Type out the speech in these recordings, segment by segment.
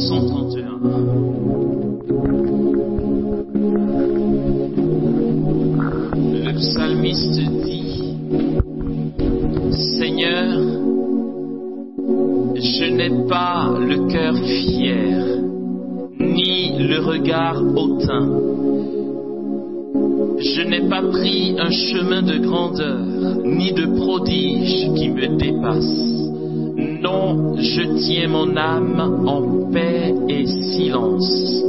131. Le psalmiste dit: Seigneur, je n'ai pas le cœur fier, ni le regard hautain. Je n'ai pas pris un chemin de grandeur, ni de prodige qui me dépasse. Non, je tiens mon âme en paix et silence,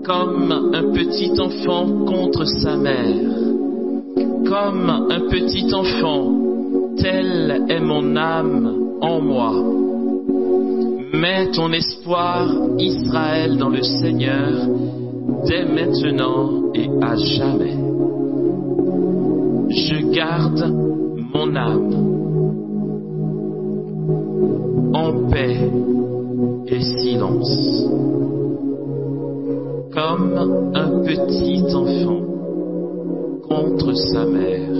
comme un petit enfant contre sa mère. Comme un petit enfant, telle est mon âme en moi. Mets ton espoir, Israël, dans le Seigneur, dès maintenant et à jamais. Je garde mon âme en paix et silence, comme un petit enfant contre sa mère.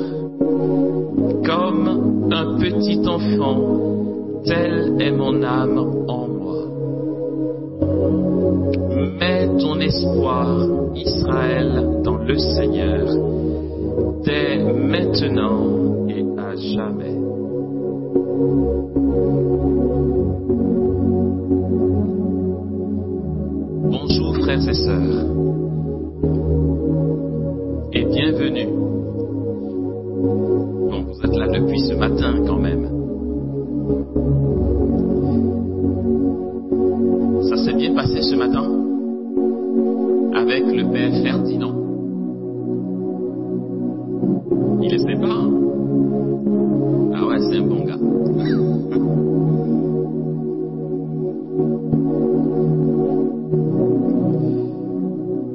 Comme un petit enfant, telle est mon âme en moi. Mets ton espoir, Israël, dans le Seigneur, dès maintenant et à jamais. Bonjour frères et sœurs, et bienvenue. Bon, vous êtes là depuis ce matin quand même. Ça s'est bien passé ce matin avec le père Ferdinand. Il est sympa, hein? Ah ouais, c'est un bon gars.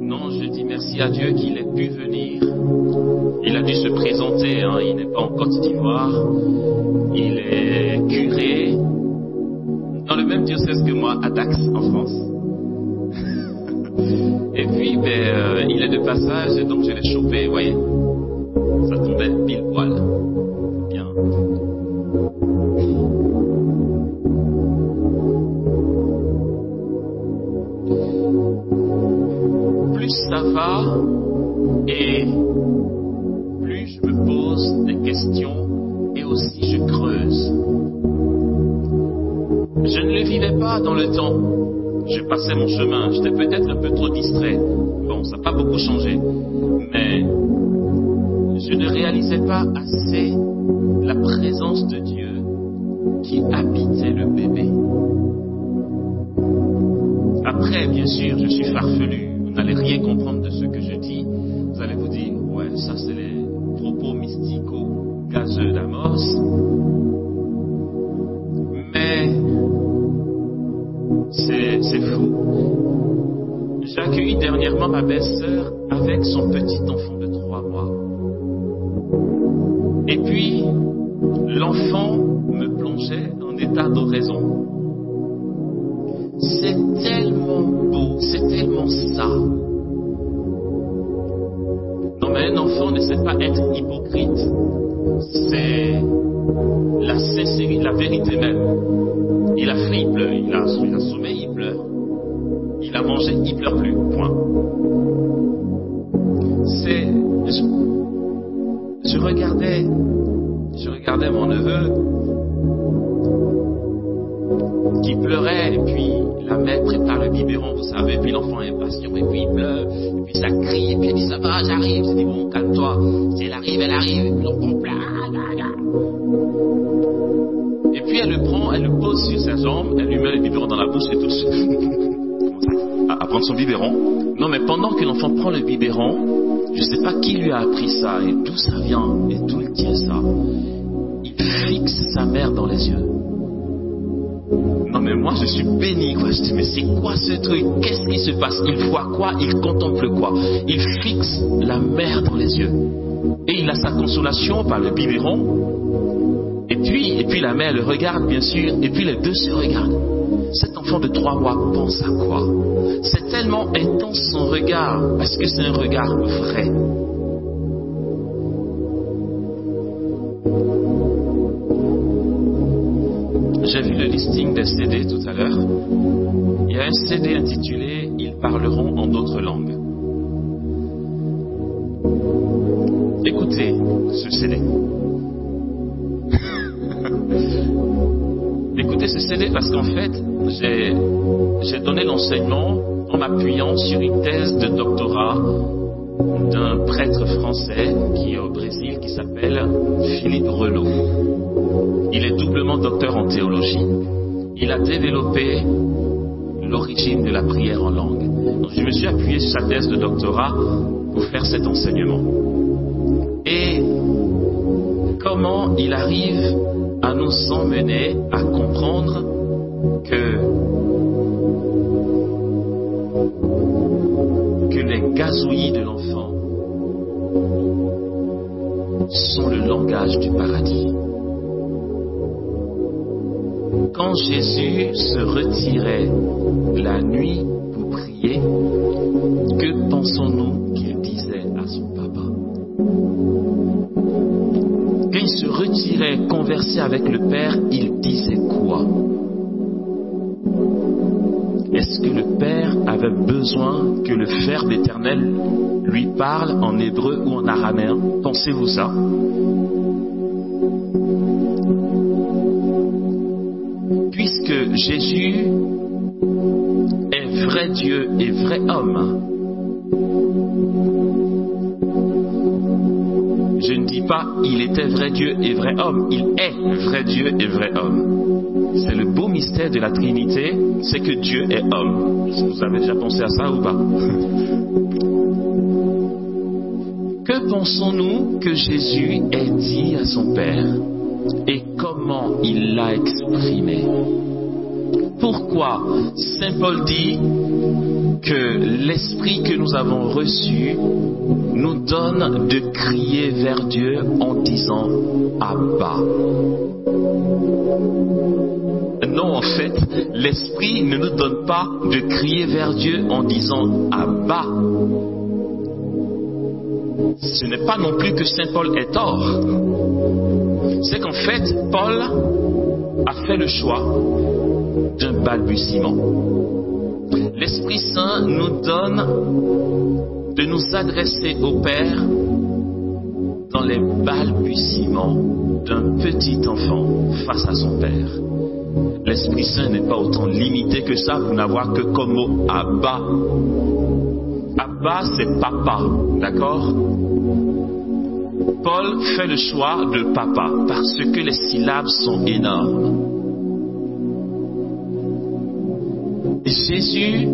Non, je dis merci à Dieu qu'il ait pu venir. Il a dû se présenter, hein. Il n'est pas en Côte d'Ivoire. Il est curé dans le même diocèse que moi, à Dax, en France. Et puis, il est de passage, donc je l'ai chopé, vous voyez. Ça tombait pile poil. Bien. Plus ça va, et plus je me pose des questions, et aussi je creuse. Je ne le vivais pas dans le temps. Je passais mon chemin, j'étais peut-être un peu trop distrait. Bon, ça n'a pas beaucoup changé. Mais je ne réalisais pas assez la présence de Dieu qui habitait le bébé. Après, bien sûr, je suis farfelu. Vous n'allez rien comprendre de ce que je dis. Vous allez vous dire, ouais, ça c'est les propos mystico-gazeux d'Amos. Mais c'est fou. J'ai accueilli dernièrement ma belle-sœur avec son petit enfant de 3 mois. Et puis, l'enfant me plongeait en état d'oraison. C'est tellement beau, c'est tellement ça. Non mais un enfant ne sait pas être hypocrite. C'est la sincérité, la vérité même. Il a faim, il pleure. Il a sommeil, il pleure. Il a mangé, il pleure plus. Point. Je regardais mon neveu qui pleurait, et puis la mère prépare le biberon, vous savez, puis l'enfant est impatient, et puis il pleure, et puis ça crie, et puis elle dit ça va, j'arrive. Je dis bon, calme-toi. Si elle arrive, et puis l'enfant pleure. Et puis elle le prend, elle le pose sur sa jambe, elle lui met le biberon dans la bouche et tout de suite à prendre son biberon. Non mais pendant que l'enfant prend le biberon, je ne sais pas qui lui a appris ça et d'où ça vient et d'où il tient ça. Il fixe sa mère dans les yeux. Non mais moi je suis béni quoi. Je dis mais c'est quoi ce truc? Qu'est-ce qui se passe? Il voit quoi? Il contemple quoi? Il fixe la mère dans les yeux. Et il a sa consolation par le biberon. Et puis la mère le regarde bien sûr. Et puis les deux se regardent. Cet enfant de 3 mois pense à quoi? C'est tellement intense son regard. Parce que c'est un regard vrai. J'ai vu le listing des CD tout à l'heure. Il y a un CD intitulé « Ils parleront en d'autres langues ». Écoutez ce CD. Écoutez ce CD parce qu'en fait, j'ai donné l'enseignement en m'appuyant sur une thèse de doctorat d'un prêtre français qui est au Brésil, qui s'appelle Philippe Relot. Il est doublement docteur en théologie. Il a développé l'origine de la prière en langue. Donc, je me suis appuyé sur sa thèse de doctorat pour faire cet enseignement. Et comment il arrive à nous emmener à comprendre que les gazouillis de l'enfant sont le langage du paradis. Quand Jésus se retirait la nuit pour prier, que pensons-nous qu'il disait à son papa? Quand il se retirait converser avec le Père, il disait quoi? Est-ce que le Père avait besoin que le Verbe éternel lui parle en hébreu ou en araméen? Pensez-vous ça? Puisque Jésus est vrai Dieu et vrai homme, je ne dis pas il était vrai Dieu et vrai homme, il est vrai Dieu et vrai homme. C'est le beau mystère de la Trinité, c'est que Dieu est homme. Vous avez déjà pensé à ça ou pas? Que pensons-nous que Jésus ait dit à son Père et comment il l'a exprimé? Pourquoi Saint Paul dit que l'esprit que nous avons reçu nous donne de crier vers Dieu en disant Abba? Non, en fait, l'esprit ne nous donne pas de crier vers Dieu en disant Abba. Ce n'est pas non plus que Saint Paul ait tort. C'est qu'en fait, Paul a fait le choix d'un balbutiement. L'Esprit Saint nous donne de nous adresser au Père dans les balbutiements d'un petit enfant face à son Père. L'Esprit Saint n'est pas autant limité que ça pour n'avoir que comme mot Abba. Abba, c'est papa, d'accord? Paul fait le choix de papa parce que les syllabes sont énormes. Jésus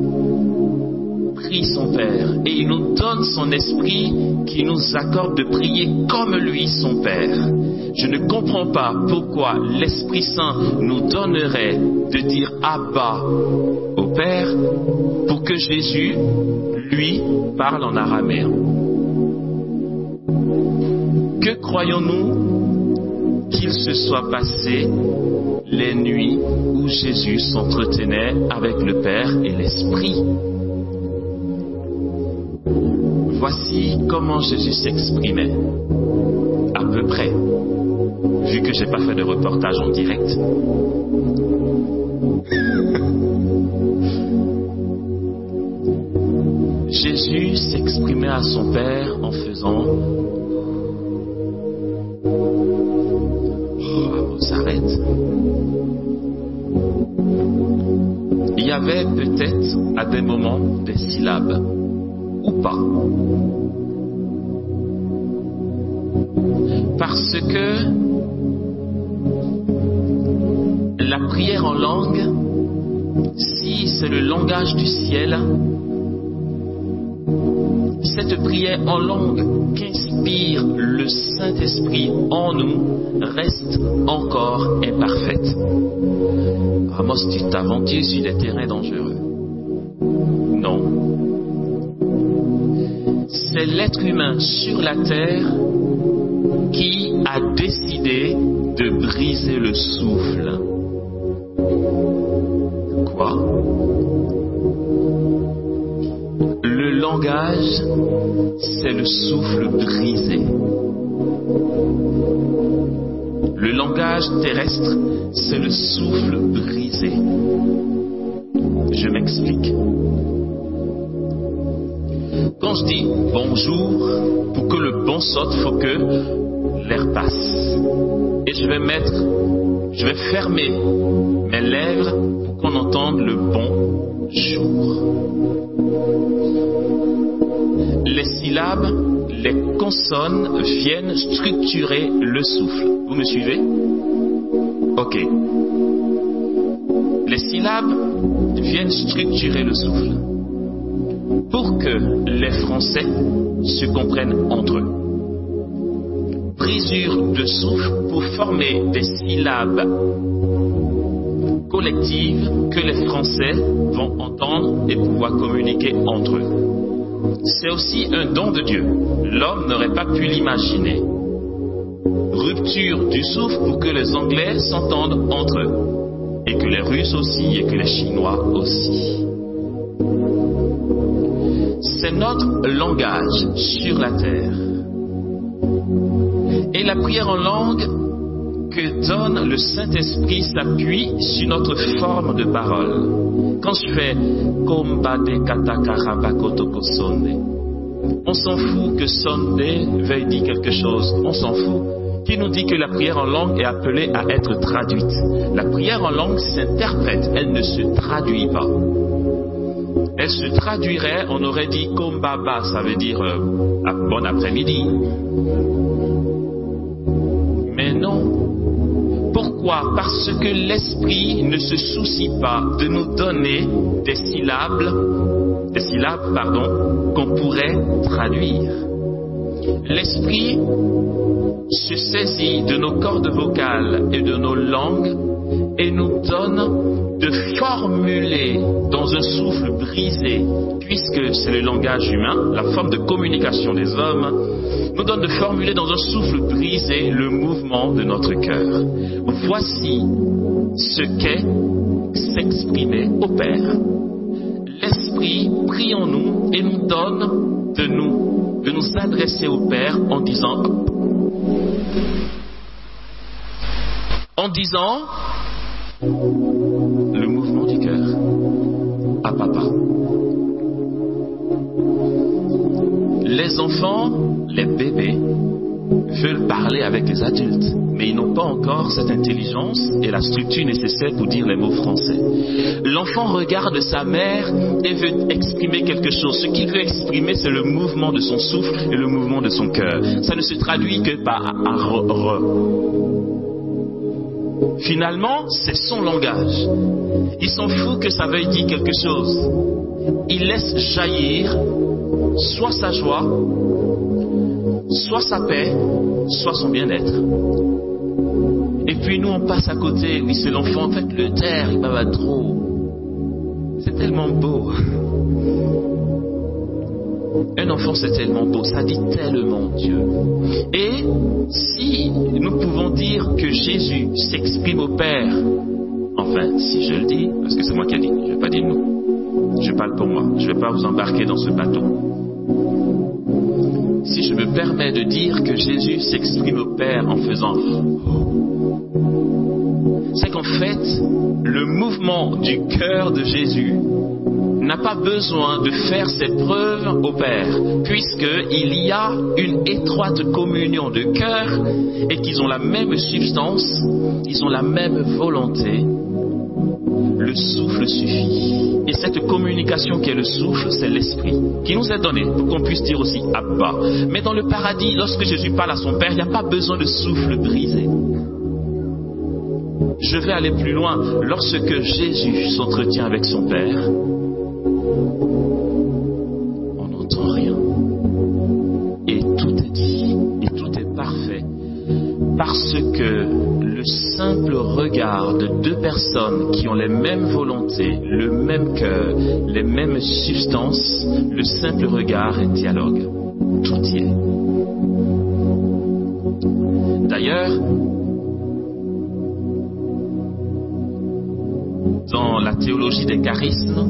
prie son Père et il nous donne son esprit qui nous accorde de prier comme lui, son Père. Je ne comprends pas pourquoi l'Esprit Saint nous donnerait de dire Abba au Père pour que Jésus, lui, parle en araméen. Que croyons-nous qu'il se soit passé les nuits où Jésus s'entretenait avec le Père et l'Esprit? Voici comment Jésus s'exprimait, à peu près, vu que j'ai pas fait de reportage en direct. Jésus s'exprimait à son Père en faisant s'arrête. Il y avait peut-être à des moments des syllabes ou pas. Parce que la prière en langue, si c'est le langage du ciel, cette prière en langue qu'inspire le Saint-Esprit en nous reste encore imparfaite. Amos, tu t'aventures sur des terrains dangereux. Non. C'est l'être humain sur la terre qui a décidé de briser le souffle. Quoi? Le langage, c'est le souffle brisé. Le langage terrestre, c'est le souffle brisé. Je m'explique. Quand je dis bonjour, pour que le bon sorte, il faut que l'air passe. Et je vais fermer mes lèvres pour qu'on entende le bonjour. Les syllabes, les consonnes viennent structurer le souffle. Vous me suivez? Ok. Les syllabes viennent structurer le souffle pour que les Français se comprennent entre eux. Brisure de souffle pour former des syllabes collectives que les Français vont entendre et pouvoir communiquer entre eux. C'est aussi un don de Dieu. L'homme n'aurait pas pu l'imaginer. Rupture du souffle pour que les Anglais s'entendent entre eux. Et que les Russes aussi, et que les Chinois aussi. C'est notre langage sur la terre. Et la prière en langue que donne le Saint-Esprit s'appuie sur notre forme de parole. Quand je fais Kombade Katakarabakotokosone, on s'en fout que sonde veuille dire quelque chose, on s'en fout. Qui nous dit que la prière en langue est appelée à être traduite? La prière en langue s'interprète, elle ne se traduit pas. Elle se traduirait, on aurait dit Kombaba, ça veut dire bon après-midi. Mais non. Pourquoi? Parce que l'esprit ne se soucie pas de nous donner des syllabes, qu'on pourrait traduire. L'esprit se saisit de nos cordes vocales et de nos langues et nous donne de formuler dans un souffle brisé, puisque c'est le langage humain, la forme de communication des hommes, nous donne de formuler dans un souffle brisé le mouvement de notre cœur. Voici ce qu'est s'exprimer au Père. L'Esprit prie en nous et nous donne de nous adresser au Père en disant le mouvement du cœur à papa. Les enfants, les bébés, veulent parler avec les adultes, mais ils n'ont pas encore cette intelligence et la structure nécessaire pour dire les mots français. L'enfant regarde sa mère et veut exprimer quelque chose. Ce qu'il veut exprimer, c'est le mouvement de son souffle et le mouvement de son cœur. Ça ne se traduit que par un re. Finalement, c'est son langage. Il s'en fout que ça veuille dire quelque chose. Il laisse jaillir soit sa joie, soit sa paix, soit son bien-être. Et puis nous, on passe à côté. Oui, c'est l'enfant. En fait, le taire, il bavard trop. C'est tellement beau. Un enfant, c'est tellement beau. Ça dit tellement Dieu. Et si nous pouvons dire que Jésus s'exprime au Père, enfin, si je le dis, parce que c'est moi qui ai dit, je ne vais pas dire nous. Je parle pour moi. Je ne vais pas vous embarquer dans ce bateau. Si je me permets de dire que Jésus s'exprime au Père en faisant c'est qu'en fait, le mouvement du cœur de Jésus n'a pas besoin de faire ses preuves au Père, puisqu'il y a une étroite communion de cœur et qu'ils ont la même substance, ils ont la même volonté. Le souffle suffit. Et cette communication qui est le souffle, c'est l'esprit qui nous est donné pour qu'on puisse dire aussi Abba. Mais dans le paradis, lorsque Jésus parle à son Père, il n'y a pas besoin de souffle brisé. Je vais aller plus loin. Lorsque Jésus s'entretient avec son Père, on n'entend rien. Et tout est dit, et tout est parfait. Parce que le simple regard de deux personnes qui ont les mêmes volontés, le même cœur, les mêmes substances, le simple regard est dialogue. Tout y est. D'ailleurs, dans la théologie des charismes,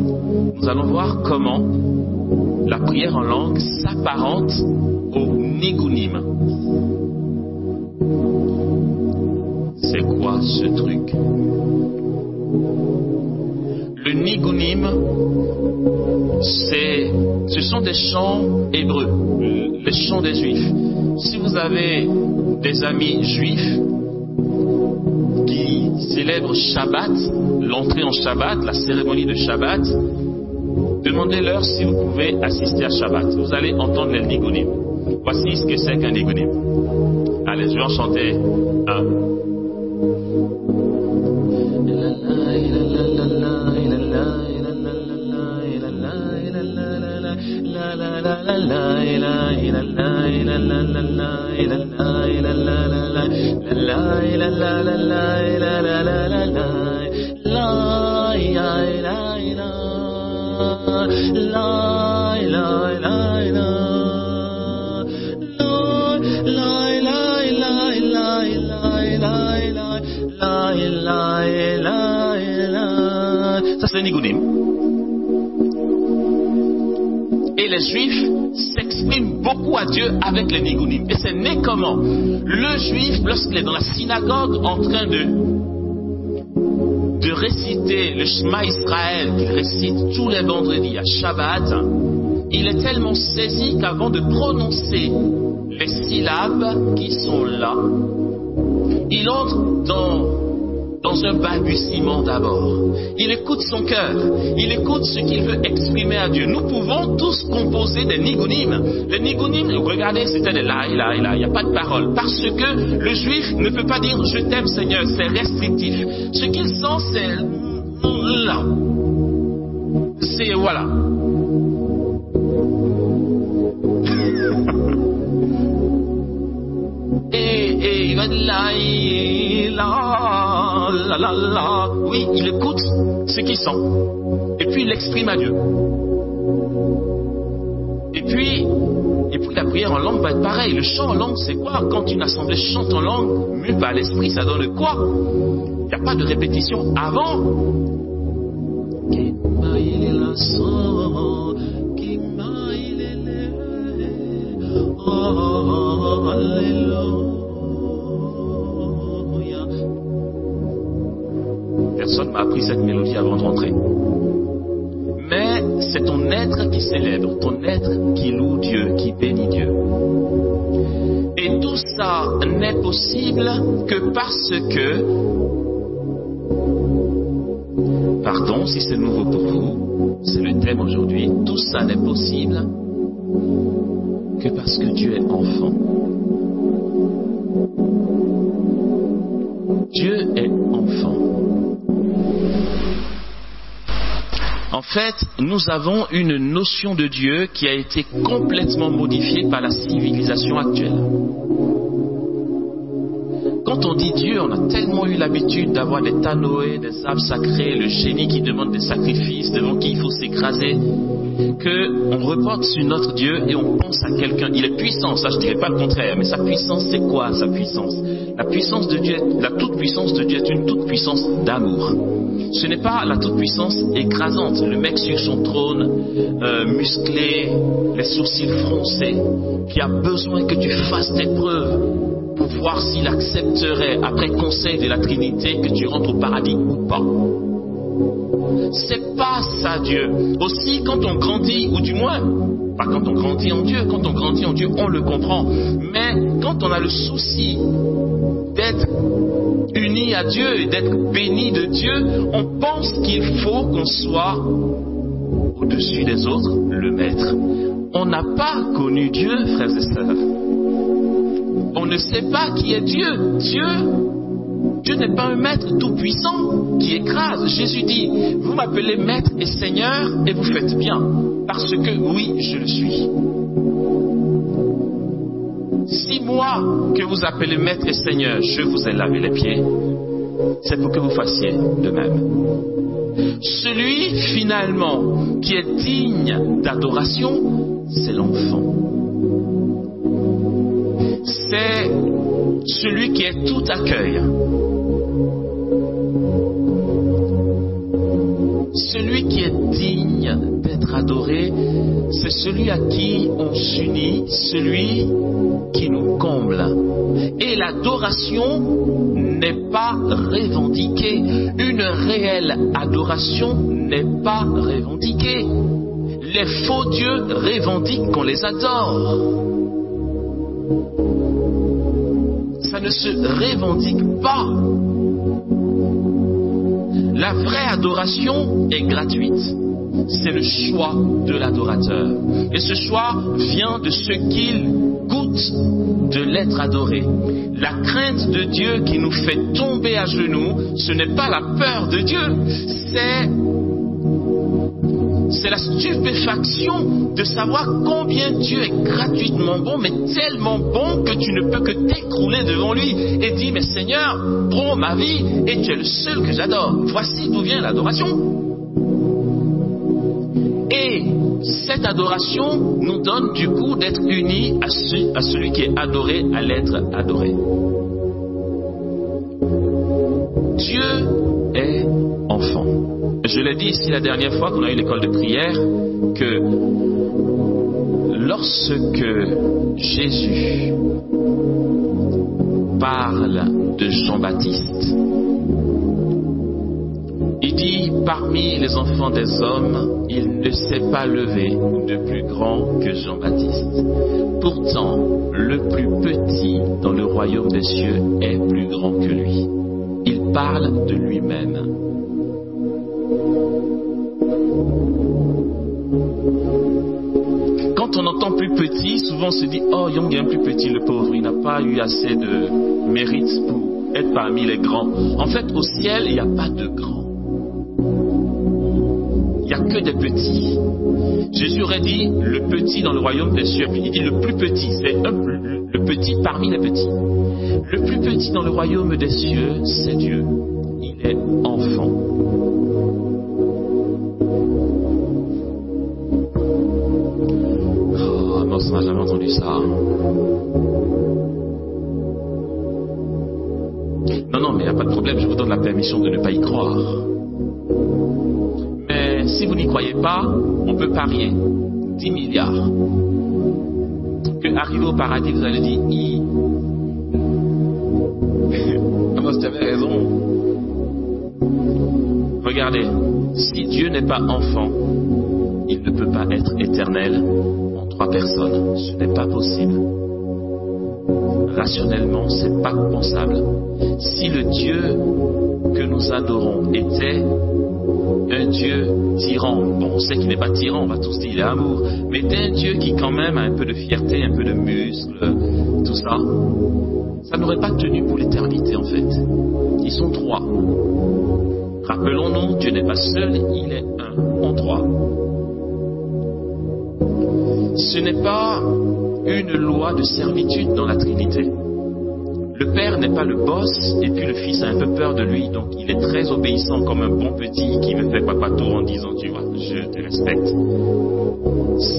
nous allons voir comment la prière en langue s'apparente au nigunim. ce truc. Le nigunim, ce sont des chants hébreux, les chants des juifs. Si vous avez des amis juifs qui célèbrent Shabbat, l'entrée en Shabbat, la cérémonie de Shabbat, demandez-leur si vous pouvez assister à Shabbat. Vous allez entendre les nigunim. Voici ce que c'est qu'un nigunim. Allez, je vais en chanter un. Ça c'est le nigunim. Et les juifs s'expriment beaucoup à Dieu avec les nigunim. Et c'est né comment? Le juif, lorsqu'il est dans la synagogue en train de réciter le Shema Israël, qu'il récite tous les vendredis à Shabbat, il est tellement saisi qu'avant de prononcer les syllabes qui sont là, il entre dans un balbutiement d'abord. Il écoute son cœur. Il écoute ce qu'il veut exprimer à Dieu. Nous pouvons tous composer des nigunim. Les nigunim, regardez, c'était des la, il n'y a pas de parole. Parce que le juif ne peut pas dire je t'aime Seigneur, c'est restrictif. Ce qu'il sent, c'est là. C'est voilà. Et il va là, la. Oui, il écoute ce qu'il sent. Et puis il l'exprime à Dieu. Et puis la prière en langue va être pareil. Le chant en langue, c'est quoi? Quand une assemblée chante en langue, mue par l'esprit, ça donne quoi? Il n'y a pas de répétition avant. Personne m'a appris cette mélodie avant de rentrer. Mais c'est ton être qui célèbre, ton être qui loue Dieu, qui bénit Dieu. Et tout ça n'est possible que parce que, pardon si c'est nouveau pour vous, c'est le thème aujourd'hui, tout ça n'est possible que parce que Dieu est enfant. Dieu est enfant. En fait, nous avons une notion de Dieu qui a été complètement modifiée par la civilisation actuelle. Quand on dit Dieu, on a tellement eu l'habitude d'avoir des tanoé, des arbres sacrés, le génie qui demande des sacrifices, devant qui il faut s'écraser, qu'on reporte sur notre Dieu et on pense à quelqu'un. Il est puissant, ça je ne dirais pas le contraire, mais sa puissance c'est quoi sa puissance? La puissance de Dieu, la toute-puissance de Dieu est une toute-puissance d'amour. Ce n'est pas la toute-puissance écrasante, le mec sur son trône, musclé, les sourcils froncés, qui a besoin que tu fasses tes preuves pour voir s'il accepterait, après conseil de la Trinité, que tu rentres au paradis ou pas. C'est pas ça Dieu. Aussi quand on grandit, ou du moins, pas quand on grandit en Dieu, quand on grandit en Dieu, on le comprend. Mais quand on a le souci d'être unis à Dieu et d'être bénis de Dieu, on pense qu'il faut qu'on soit au-dessus des autres, le maître. On n'a pas connu Dieu, frères et sœurs. On ne sait pas qui est Dieu. Dieu n'est pas un maître tout-puissant qui écrase. Jésus dit, vous m'appelez maître et seigneur et vous faites bien. Parce que oui, je le suis. Si moi, que vous appelez maître et seigneur, je vous ai lavé les pieds, c'est pour que vous fassiez de même. Celui, finalement, qui est digne d'adoration, c'est l'enfant. C'est celui qui est tout accueil. Celui qui est digne d'être être adoré, c'est celui à qui on s'unit, celui qui nous comble. Et l'adoration n'est pas revendiquée. Une réelle adoration n'est pas revendiquée. Les faux dieux revendiquent qu'on les adore. Ça ne se revendique pas. La vraie adoration est gratuite. C'est le choix de l'adorateur. Et ce choix vient de ce qu'il goûte de l'être adoré. La crainte de Dieu qui nous fait tomber à genoux, ce n'est pas la peur de Dieu, c'est la stupéfaction de savoir combien Dieu est gratuitement bon, mais tellement bon que tu ne peux que t'écrouler devant lui et dire, mais Seigneur, prends ma vie et tu es le seul que j'adore. Voici d'où vient l'adoration. Et cette adoration nous donne du coup d'être unis à celui qui est adoré, à l'être adoré. Dieu est enfant. Je l'ai dit ici la dernière fois qu'on a eu l'école de prière, que lorsque Jésus parle de Jean-Baptiste, il dit, parmi les enfants des hommes, il ne s'est pas levé de plus grand que Jean-Baptiste. Pourtant, le plus petit dans le royaume des cieux est plus grand que lui. Il parle de lui-même. Quand on entend plus petit, souvent on se dit, oh, Young est un plus petit, le pauvre, il n'a pas eu assez de mérite pour être parmi les grands. En fait, au ciel, il n'y a pas de grands. Il n'y a que des petits. Jésus aurait dit le petit dans le royaume des cieux. Puis il dit le plus petit, c'est le petit parmi les petits. Le plus petit dans le royaume des cieux, c'est Dieu. Il est enfant. Oh, Amos, on n'a jamais entendu ça. Non, mais il n'y a pas de problème, je vous donne la permission de ne pas y croire. Si vous n'y croyez pas, on peut parier 10 milliards. Que arrivé au paradis, vous allez dire, Amos, tu avais raison. Regardez, si Dieu n'est pas enfant, il ne peut pas être éternel en 3 personnes. Ce n'est pas possible. Rationnellement, c'est pas pensable. Si le Dieu que nous adorons était un Dieu tyran, bon, on sait qu'il n'est pas tyran, on va tous dire il est amour, mais un Dieu qui quand même a un peu de fierté, un peu de muscle, tout ça, ça n'aurait pas tenu pour l'éternité en fait. Ils sont 3. Rappelons-nous, Dieu n'est pas seul, il est un en 3. Ce n'est pas une loi de servitude dans la Trinité. Le Père n'est pas le boss, et puis le Fils a un peu peur de lui, donc il est très obéissant comme un bon petit qui me fait papato en disant, tu vois, je te respecte.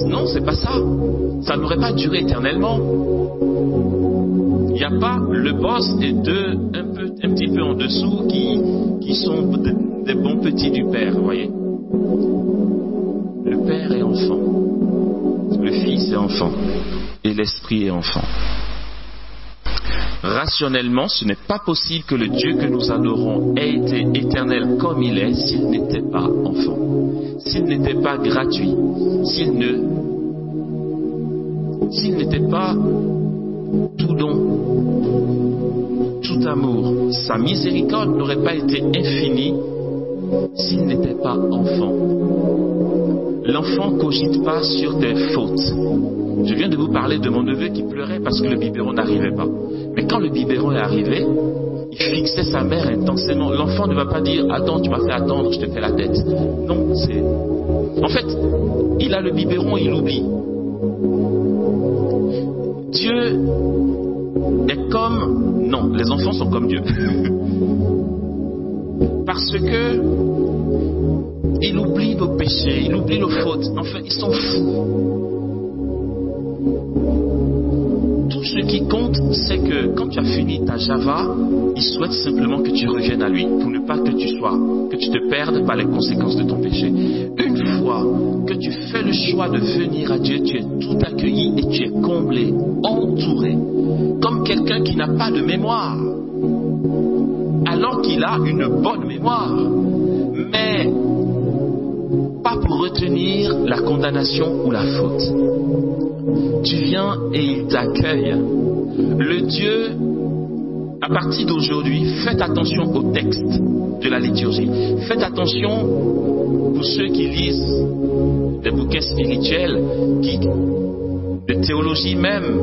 Non, c'est pas ça. Ça n'aurait pas duré éternellement. Il n'y a pas le boss et un petit peu en dessous qui sont des bons petits du Père, vous voyez. Le Père est enfant. Le Fils est enfant. Et l'Esprit est enfant. Rationnellement, ce n'est pas possible que le Dieu que nous adorons ait été éternel comme il est s'il n'était pas enfant, s'il n'était pas gratuit, s'il n'était pas tout don, tout amour. Sa miséricorde n'aurait pas été infinie s'il n'était pas enfant. L'enfant ne cogite pas sur tes fautes. Je viens de vous parler de mon neveu qui pleurait parce que le biberon n'arrivait pas. Mais quand le biberon est arrivé, il fixait sa mère intensément. L'enfant ne va pas dire « Attends, tu m'as fait attendre, je te fais la tête ». Non, c'est... En fait, il a le biberon, il oublie. Dieu est comme... Non, les enfants sont comme Dieu. Parce que il oublie nos péchés, il oublie nos fautes. Enfin, ils sont fous. Tout ce qui compte, c'est que quand tu as fini ta Java, il souhaite simplement que tu reviennes à lui, pour ne pas que tu te perdes par les conséquences de ton péché. Une fois que tu fais le choix de venir à Dieu, tu es tout accueilli et tu es comblé, entouré, comme quelqu'un qui n'a pas de mémoire, alors qu'il a une bonne mémoire, mais pas pour retenir la condamnation ou la faute. Tu viens et il t'accueille. Le Dieu, à partir d'aujourd'hui, faites attention au texte de la liturgie. Faites attention pour ceux qui lisent des bouquins spirituels, de théologie même,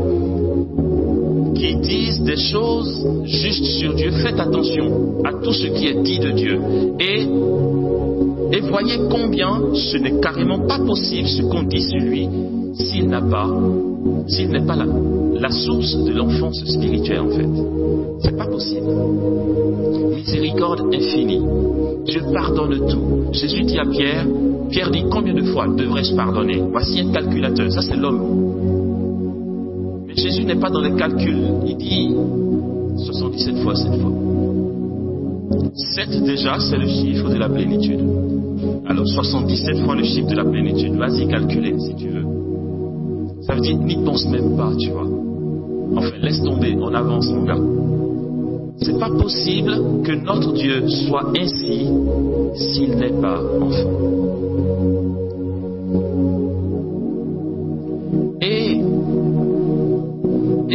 qui disent des choses justes sur Dieu. Faites attention à tout ce qui est dit de Dieu. Et voyez combien ce n'est carrément pas possible ce qu'on dit sur lui s'il n'est pas la source de l'enfance spirituelle en fait. C'est pas possible. Miséricorde infinie. Dieu pardonne tout. Jésus dit à Pierre dit combien de fois devrais-je pardonner? Voici un calculateur, ça c'est l'homme. Mais Jésus n'est pas dans les calculs. Il dit 77 fois 7 fois. 7 déjà, c'est le chiffre de la plénitude. Alors 77 fois le chiffre de la plénitude. Vas-y calculer si tu veux. Ça veut dire n'y pense même pas, tu vois. Enfin, laisse tomber, on avance mon gars. C'est pas possible que notre Dieu soit ainsi s'il n'est pas enfant. Et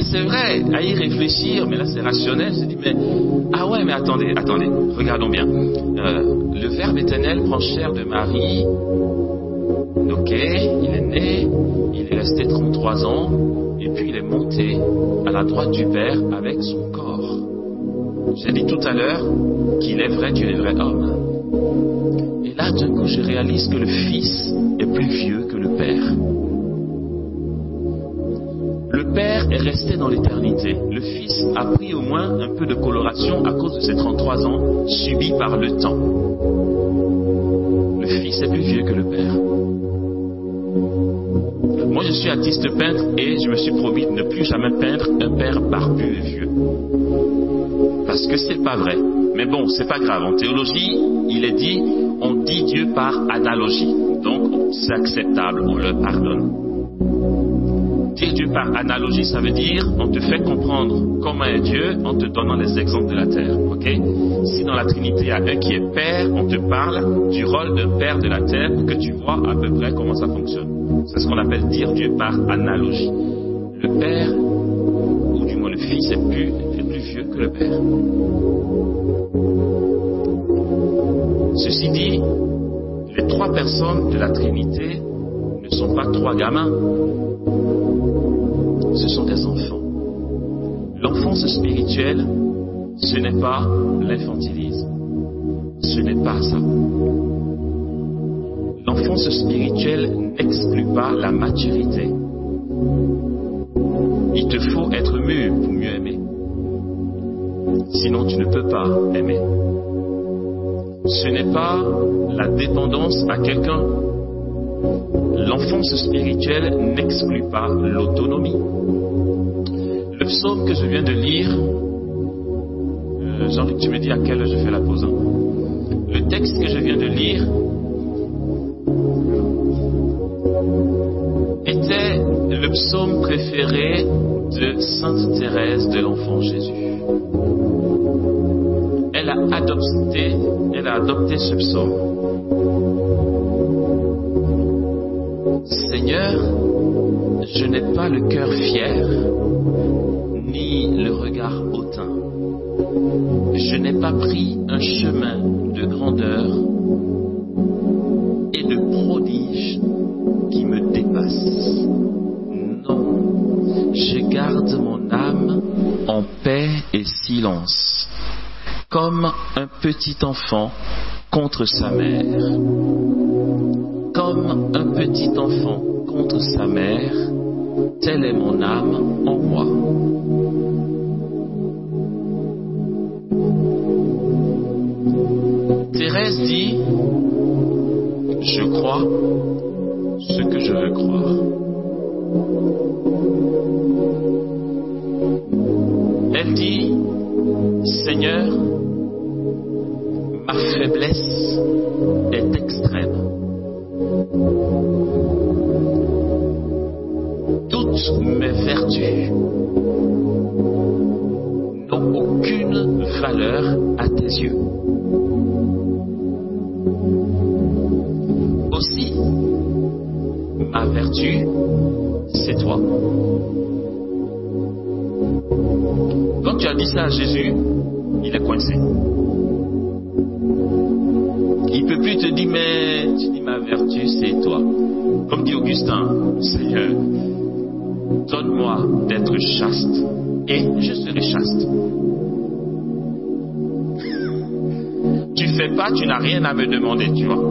c'est vrai, à y réfléchir, mais là c'est rationnel, je dis mais attendez, regardons bien. Le Verbe éternel prend chair de Marie. Ok, il est né, il est resté 33 ans, et puis il est monté à la droite du Père avec son corps. J'ai dit tout à l'heure qu'il est vrai Dieu, est vrai homme. Et là, d'un coup, je réalise que le Fils est plus vieux que le Père. Le Père est resté dans l'éternité. Le Fils a pris au moins un peu de coloration à cause de ses 33 ans subis par le temps. Le Fils est plus vieux que le Père. Moi, je suis artiste peintre et je me suis promis de ne plus jamais peindre un père barbu et vieux. Parce que c'est pas vrai. Mais bon, c'est pas grave. En théologie, il est dit, on dit Dieu par analogie. Donc, c'est acceptable, on le pardonne. Dire Dieu par analogie, ça veut dire, on te fait comprendre comment est Dieu en te donnant les exemples de la terre. Ok? Si dans la Trinité, il y a un qui est père, on te parle du rôle d'un père de la terre pour que tu vois à peu près comment ça fonctionne. C'est ce qu'on appelle dire Dieu par analogie. Le Père, ou du moins le Fils, est plus vieux que le Père. Ceci dit, les trois personnes de la Trinité ne sont pas trois gamins. Ce sont des enfants. L'enfance spirituelle, ce n'est pas l'infantilisme. Ce n'est pas ça. L'enfance spirituelle n'exclut pas la maturité. Il te faut être mûr pour mieux aimer. Sinon, tu ne peux pas aimer. Ce n'est pas la dépendance à quelqu'un. L'enfance spirituelle n'exclut pas l'autonomie. Le psaume que je viens de lire, Jean-Luc, tu me dis à quelle heure je fais la pause. Hein? Le texte que je viens de lire était le psaume préféré de Sainte Thérèse de l'Enfant Jésus. Elle a adopté ce psaume. Seigneur, je n'ai pas le cœur fier, ni le regard hautain. Je n'ai pas pris un chemin de grandeur et de prodige qui me dépasse. Non, je garde mon âme en paix et silence, comme un petit enfant contre sa mère. Comme un petit enfant contre sa mère, telle est mon âme en moi. Thérèse dit, je crois ce que je veux croire. Elle dit, Seigneur, ma faiblesse est extrême. Toutes mes vertus n'ont aucune valeur à tes yeux. Aussi, ma vertu, c'est toi. Quand tu as dit ça à Jésus, il est coincé. Il ne peut plus te dire, mais tu dis ma vertu, c'est toi. Comme dit Augustin, Seigneur, donne-moi d'être chaste et je serai chaste. Tu fais pas, tu n'as rien à me demander, tu vois.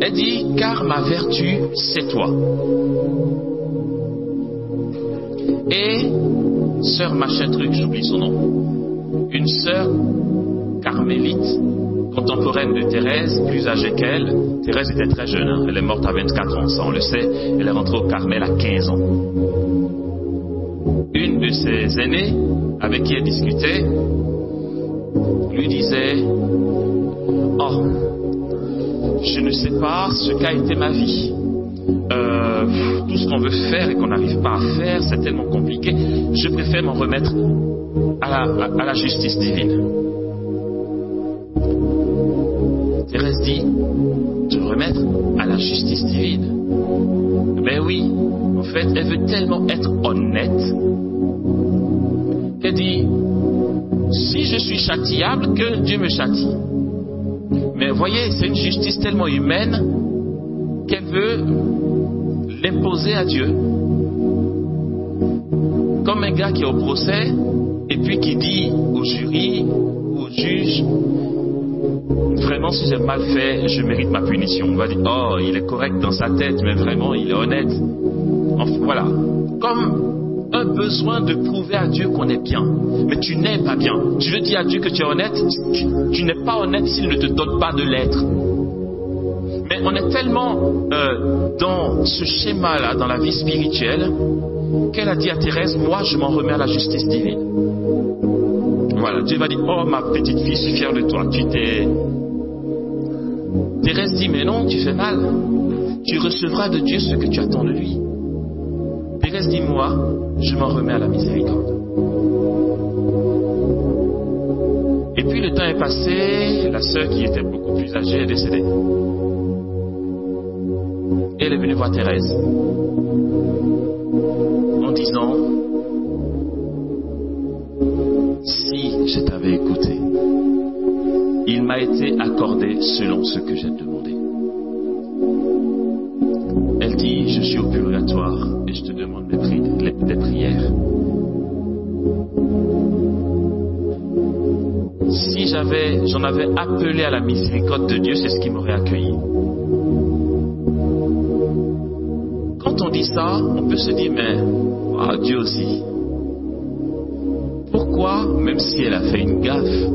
Elle dit, car ma vertu, c'est toi. Et sœur machin truc, j'oublie son nom, une sœur carmélite, contemporaine de Thérèse, plus âgée qu'elle. Thérèse était très jeune, hein. Elle est morte à 24 ans, ça on le sait. Elle est rentrée au Carmel à 15 ans. Une de ses aînées, avec qui elle discutait, lui disait, oh, je ne sais pas ce qu'a été ma vie. Tout ce qu'on veut faire et qu'on n'arrive pas à faire, c'est tellement compliqué. Je préfère m'en remettre à la justice divine. Thérèse dit, te remettre à la justice divine. Ben oui, en fait, elle veut tellement être honnête qu'elle dit, si je suis châtiable, que Dieu me châtie. Mais voyez, c'est une justice tellement humaine qu'elle veut l'imposer à Dieu. Comme un gars qui est au procès et puis qui dit au jury, au juge, vraiment si j'ai mal fait, je mérite ma punition. On va dire, oh, il est correct dans sa tête, mais vraiment il est honnête. Enfin, voilà. Comme un besoin de prouver à Dieu qu'on est bien. Mais tu n'es pas bien. Tu veux dire à Dieu que tu es honnête, tu n'es pas honnête s'il ne te donne pas de l'être. Mais on est tellement dans ce schéma-là, dans la vie spirituelle, qu'elle a dit à Thérèse, moi je m'en remets à la justice divine. Voilà, Dieu va dire, oh ma petite fille, je suis fier de toi, tu t'es... Thérèse dit, mais non, tu fais mal. Tu recevras de Dieu ce que tu attends de lui. Thérèse dit, moi, je m'en remets à la miséricorde. Et puis le temps est passé, la sœur qui était beaucoup plus âgée est décédée. Et elle est venue voir Thérèse en disant, si je t'avais écouté, il m'a été accordé selon ce que j'ai demandé. Elle dit, je suis au purgatoire et je te demande des prières. Si j'en avais appelé à la miséricorde de Dieu, c'est ce qui m'aurait accueilli. Quand on dit ça, on peut se dire, mais Dieu aussi. Pourquoi, même si elle a fait une gaffe,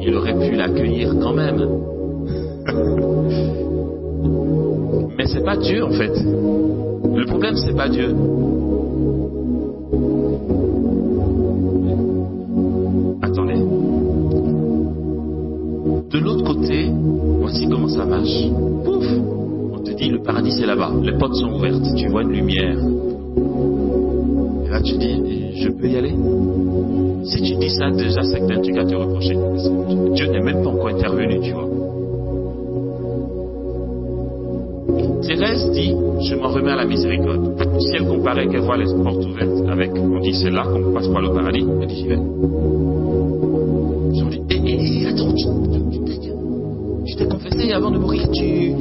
il aurait pu l'accueillir quand même? Mais c'est pas Dieu en fait. Le problème c'est pas Dieu. Attendez. De l'autre côté, voici comment ça marche. Pouf! On te dit le paradis c'est là-bas. Les portes sont ouvertes. Tu vois une lumière. Et là tu dis, je peux y aller? Si tu dis ça, déjà, c'est que tu as un truc à te reprocher. Dieu n'est même pas encore intervenu, tu vois. Thérèse dit, je m'en remets à la miséricorde. Si elle comparait qu'elle voit les portes ouvertes avec, on dit, c'est là qu'on passe par le paradis, elle dit, j'y vais. Je me dis, attends, tu t'es confessé avant de mourir, tu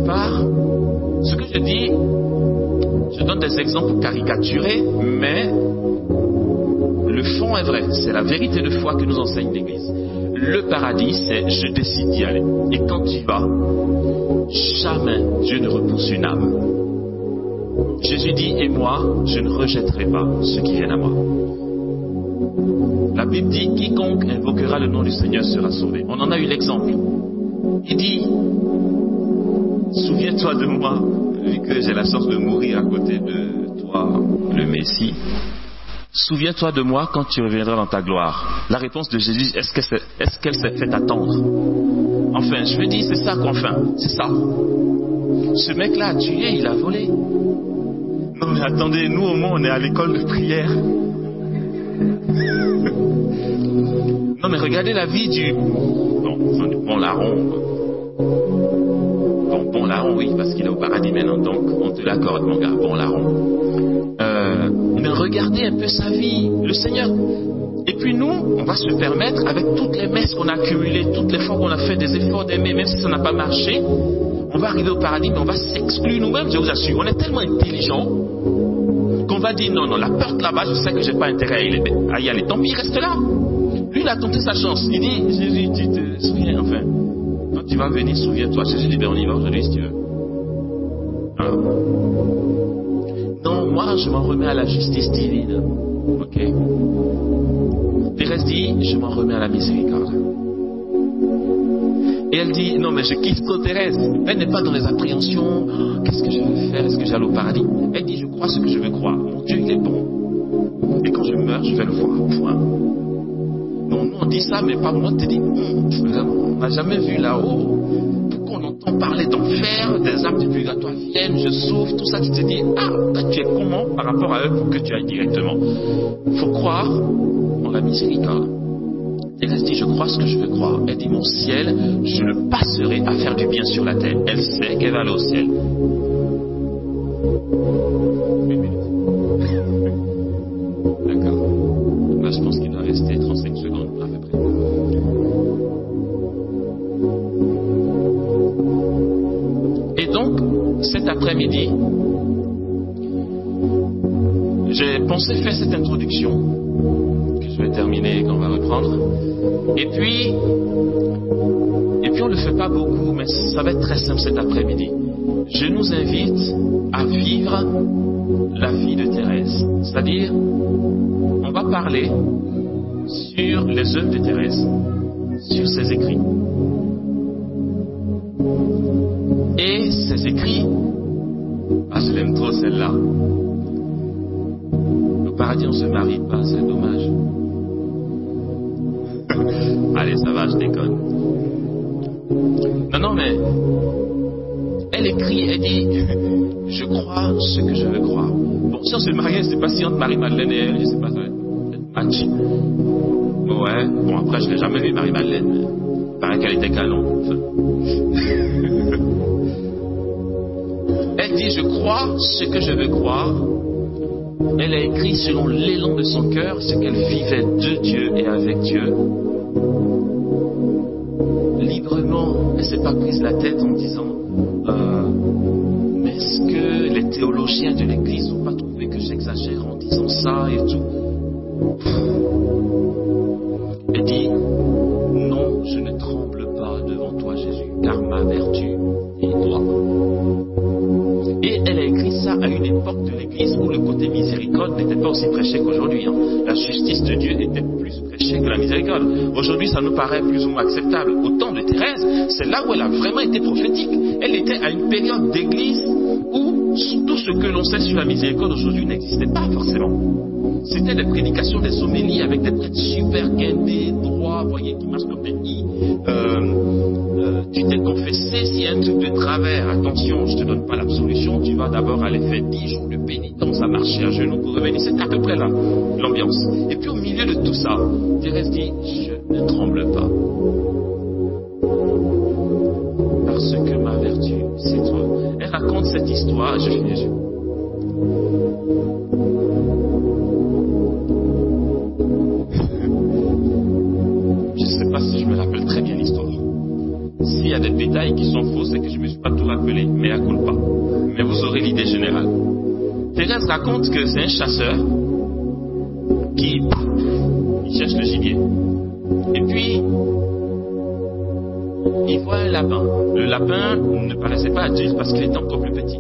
pars. Ce que je dis, je donne des exemples caricaturés, mais le fond est vrai. C'est la vérité de foi que nous enseigne l'Église. Le paradis, c'est je décide d'y aller. Et quand tu y vas, jamais Dieu ne repousse une âme. Jésus dit, et moi, je ne rejetterai pas ceux qui viennent à moi. La Bible dit, quiconque invoquera le nom du Seigneur sera sauvé. On en a eu l'exemple. Il dit, souviens-toi de moi, vu que j'ai la chance de mourir à côté de toi, le Messie. Souviens-toi de moi quand tu reviendras dans ta gloire. La réponse de Jésus, est-ce qu'elle s'est fait attendre? Enfin, je me dis, c'est ça qu'enfin, c'est ça. Ce mec-là a tué, il a volé. Non mais attendez, nous au moins on est à l'école de prière. Non mais regardez la vie du... Bon larron. Bon larron, oui, parce qu'il est au paradis maintenant, donc on te l'accorde mon gars, bon larron. Mais regardez un peu sa vie, le Seigneur. Et puis nous, on va se permettre, avec toutes les messes qu'on a accumulées, toutes les fois qu'on a fait des efforts d'aimer, même si ça n'a pas marché, on va arriver au paradis, mais on va s'exclure nous-mêmes, je vous assure. On est tellement intelligents qu'on va dire non, la porte là-bas, je sais que j'ai pas intérêt à y aller. Tant pis, reste là. Lui, il a tenté sa chance. Il dit, Jésus, tu te souviens, enfin, quand tu vas venir, souviens-toi. Jésus dit, on y va aujourd'hui si tu veux. Hein? Non, moi, je m'en remets à la justice divine. Ok? Thérèse dit, je m'en remets à la miséricorde. Et elle dit, non mais je kiffe trop Thérèse. Elle n'est pas dans les appréhensions. Oh, qu'est-ce que je vais faire? Est-ce que j'allais au paradis? Elle dit, je crois ce que je veux croire. Mon Dieu, il est bon. Et quand je meurs, je vais le voir. Point. Non, nous on dit ça, mais par moment, tu te dis, on n'a jamais vu là-haut. Pourquoi on entend parler d'enfer, des âmes du purgatoire viennent, je souffre, tout ça, tu te dis, toi, tu es comment par rapport à eux pour que tu ailles directement? Il faut croire en la miséricorde. Elle dit, je crois ce que je veux croire. Elle dit, mon ciel, je le passerai à faire du bien sur la terre. Elle sait qu'elle va aller au ciel. D'accord. Là, je pense qu'il doit rester 35 secondes à peu près. Et donc, cet après-midi, j'ai pensé faire cette introduction que je vais terminer et qu'on va reprendre. Et puis on ne le fait pas beaucoup, mais ça va être très simple cet après-midi. Je nous invite à vivre la vie de Thérèse. C'est-à-dire, on va parler sur les œuvres de Thérèse, sur ses écrits. Et ses écrits, je l'aime trop celle-là. Au paradis, on ne se marie pas, c'est dommage. Allez, ça va, je déconne. Non, mais elle écrit, elle dit, je crois ce que je veux croire. Bon, si on se marie, c'est pas si entre Marie-Madeleine et elle, je sais pas, ça va être match. Ouais, bon, après, je l'ai jamais vu, Marie-Madeleine. Il paraît qu'elle était canon. Elle dit, je crois ce que je veux croire. Elle a écrit selon l'élan de son cœur ce qu'elle vivait de Dieu et avec Dieu. Librement, elle ne s'est pas prise la tête en disant mais est-ce que les théologiens de l'Église n'ont pas trouvé que j'exagère en disant ça et tout? Elle dit non, je ne tremble pas devant toi Jésus, car ma vertu est toi. Et elle a écrit ça à une époque de l'Église où le côté miséricorde n'était pas aussi prêché qu'aujourd'hui. La justice de Dieu était plus prêchée que la miséricorde. Aujourd'hui, ça nous paraît plus ou moins acceptable. Au temps de Thérèse, c'est là où elle a vraiment été prophétique. Elle était à une période d'Église où tout ce que l'on sait sur la miséricorde aujourd'hui n'existait pas forcément. C'était des prédications, des homélies avec des prêtres super guindés, droits, voyez, qui marchent comme des i. Tu t'es confessé, s'il y a un truc de travers, attention, je te donne pas l'absolution, tu vas d'abord aller faire 10 jours de pénitence à marcher à genoux pour revenir. C'est à peu près là, l'ambiance. Et puis au milieu de tout ça, Thérèse dit, je ne tremble pas. Parce que ma vertu, c'est toi. Elle raconte cette histoire, je finis les yeux. Je ne sais pas si je me rappelle très bien l'histoire. S'il y a des détails qui sont faux, c'est que je ne me suis pas tout rappelé, mais à coup pas. Mais vous aurez l'idée générale. Thérèse raconte que c'est un chasseur qui cherche le gibier. Et puis, il voit un lapin. Le lapin ne paraissait pas adulte parce qu'il était encore plus petit.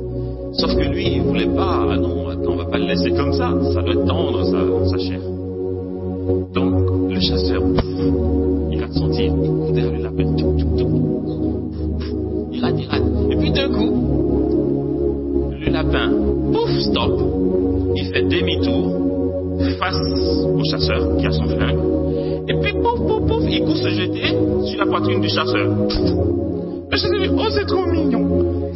Sauf que lui, il ne voulait pas. Ah non, attends, on ne va pas le laisser comme ça. Ça doit tendre sa chair. Donc, le chasseur, il a senti, il court derrière le lapin. fait demi-tour face au chasseur qui a son flingue. Et puis, pouf, pouf, pouf, il court se jeter sur la poitrine du chasseur. Le chasseur dit, oh, c'est trop mignon.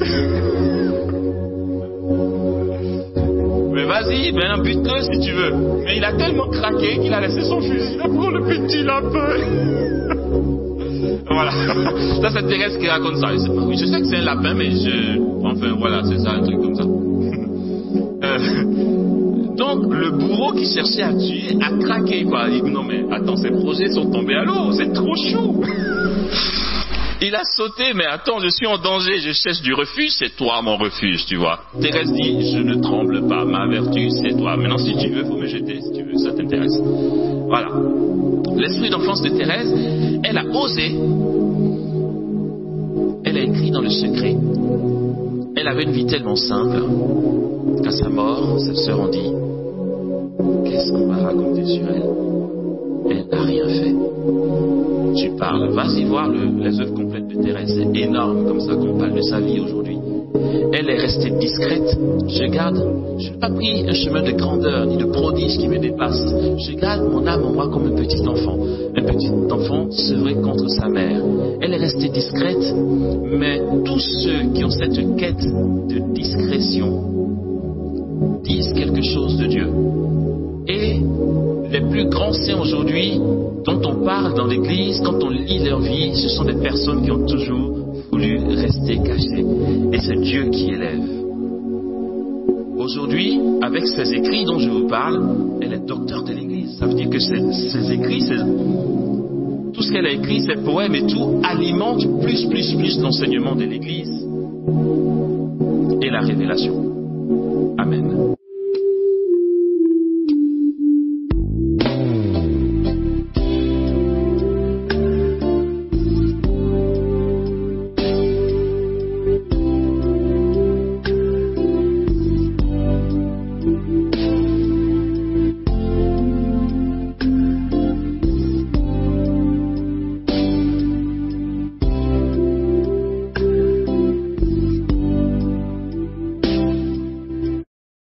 Mais vas-y, ben, bute-le si tu veux. Mais il a tellement craqué qu'il a laissé son fusil là pour le petit lapin. Voilà. Ça, c'est Thérèse qui raconte ça. Oui, je sais que c'est un lapin, mais enfin, voilà, c'est ça, un truc comme ça. Donc, le bourreau qui cherchait à tuer a craqué, quoi. Il dit, non, mais attends, ces projets sont tombés à l'eau, c'est trop chou. Il a sauté, mais attends, je suis en danger, je cherche du refuge, c'est toi mon refuge, tu vois. Thérèse dit, je ne tremble pas, ma vertu, c'est toi. Maintenant, si tu veux, faut me jeter, si tu veux, ça t'intéresse. Voilà. L'esprit d'enfance de Thérèse, elle a osé. Elle a écrit dans le secret. Elle avait une vie tellement simple qu'à sa mort, ses sœurs ont dit, qu'est-ce qu'on va raconter sur elle? Elle n'a rien fait. Tu parles, vas-y voir les œuvres complètes de Thérèse, c'est énorme comme ça qu'on parle de sa vie aujourd'hui. Elle est restée discrète. Je n'ai pas pris un chemin de grandeur ni de prodige qui me dépasse. Je garde mon âme en moi comme un petit enfant sevré contre sa mère. Elle est restée discrète, mais tous ceux qui ont cette quête de discrétion disent quelque chose de Dieu. Et les plus grands saints aujourd'hui, dont on parle dans l'église, quand on lit leur vie, ce sont des personnes qui ont toujours voulu rester cachées. Et c'est Dieu qui élève. Aujourd'hui, avec ces écrits dont je vous parle, elle est docteur de l'église. Ça veut dire que ces écrits, tout ce qu'elle a écrit, ces poèmes et tout, alimentent plus l'enseignement de l'église et la révélation. Amen.